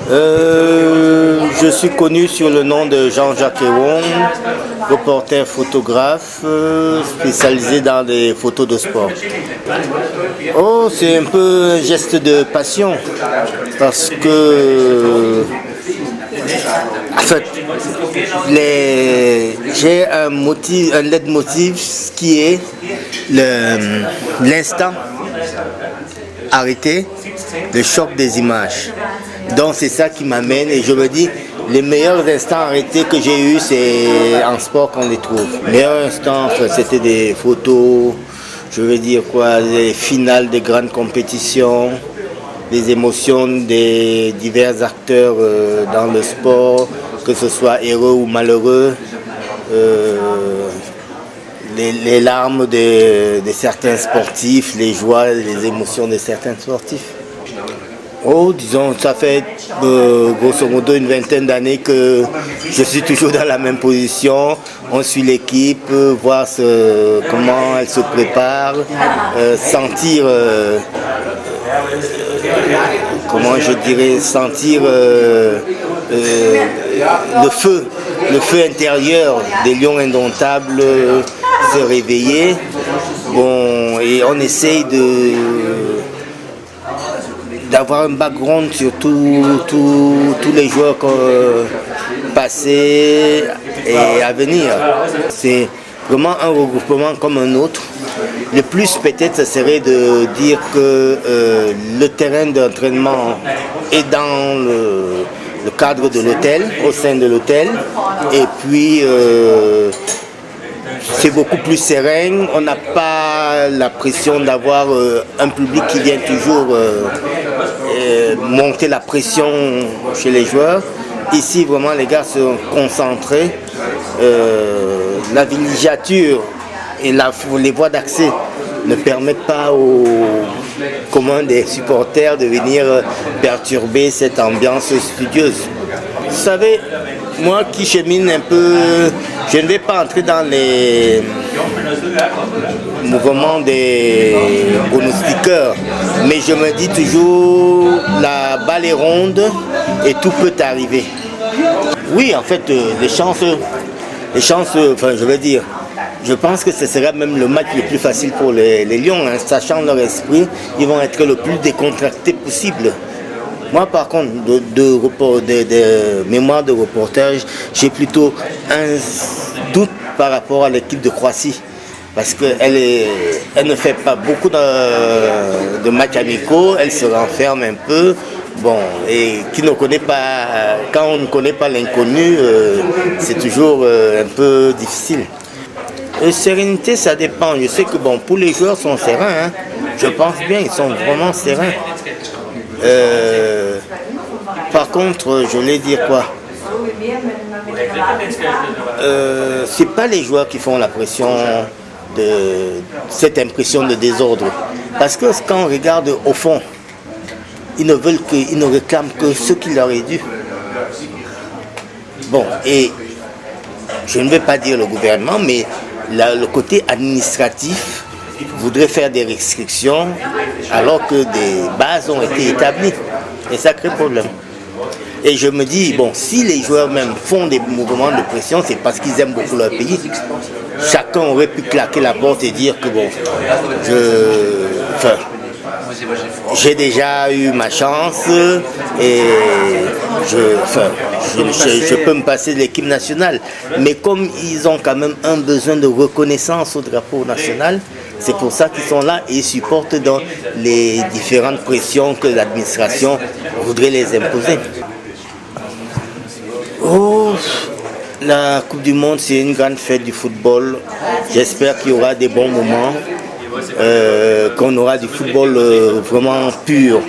Je suis connu sur le nom de Jean-Jacques Ewong, reporter photographe spécialisé dans les photos de sport. Oh, c'est un peu un geste de passion parce que en fait, j'ai un leitmotiv qui est l'instant arrêté, le choc des images. Donc c'est ça qui m'amène et je me dis, les meilleurs instants arrêtés que j'ai eus, c'est en sport qu'on les trouve. Les meilleurs instants, c'était des photos, je veux dire quoi, les finales des grandes compétitions, les émotions des divers acteurs dans le sport, que ce soit heureux ou malheureux, les larmes de certains sportifs, les joies, les émotions de certains sportifs. Oh, disons, ça fait grosso modo une vingtaine d'années que je suis toujours dans la même position. On suit l'équipe, voir comment elle se prépare, sentir, comment je dirais, sentir le feu intérieur des lions indomptables se réveiller. Bon, et on essaye d'avoir un background sur tous les joueurs passés et à venir. C'est vraiment un regroupement comme un autre. Le plus peut-être, ce serait de dire que le terrain d'entraînement est dans le cadre de l'hôtel, au sein de l'hôtel, et puis c'est beaucoup plus serein. On n'a pas la pression d'avoir un public qui vient toujours monter la pression chez les joueurs. Ici, vraiment, les gars sont concentrés. La villégiature et les voies d'accès ne permettent pas aux communs des supporters de venir perturber cette ambiance studieuse. Vous savez, moi qui chemine un peu, je ne vais pas entrer dans les mouvements des pronostiqueurs, mais je me dis toujours, la balle est ronde et tout peut arriver. Oui, en fait, les chances, enfin je veux dire, je pense que ce sera même le match le plus facile pour les Lions, hein, sachant leur esprit, ils vont être le plus décontractés possible. Moi, par contre, de mémoire de reportage, j'ai plutôt un doute par rapport à l'équipe de Croatie. Parce qu'elle ne fait pas beaucoup de matchs amicaux, elle se renferme un peu. Bon, et qui ne connaît pas, quand on ne connaît pas l'inconnu, c'est toujours un peu difficile. Sérénité, ça dépend. Je sais que bon, pour les joueurs, ils sont sereins. Hein. Je pense bien, ils sont vraiment sereins. Par contre, je voulais dire quoi? C'est pas les joueurs qui font la pression de cette impression de désordre. Parce que quand on regarde au fond, ils ne réclament que ce qui leur est dû. Bon, et je ne vais pas dire le gouvernement, mais le côté administratif voudrait faire des restrictions alors que des bases ont été établies. Et ça crée problème. Et je me dis, bon, si les joueurs même font des mouvements de pression, c'est parce qu'ils aiment beaucoup leur pays. Chacun aurait pu claquer la porte et dire que bon, j'ai déjà eu ma chance et je peux me passer de l'équipe nationale. Mais comme ils ont quand même un besoin de reconnaissance au drapeau national, c'est pour ça qu'ils sont là et ils supportent dans les différentes pressions que l'administration voudrait les imposer. Oh, la Coupe du Monde, c'est une grande fête du football. J'espère qu'il y aura des bons moments, qu'on aura du football vraiment pur.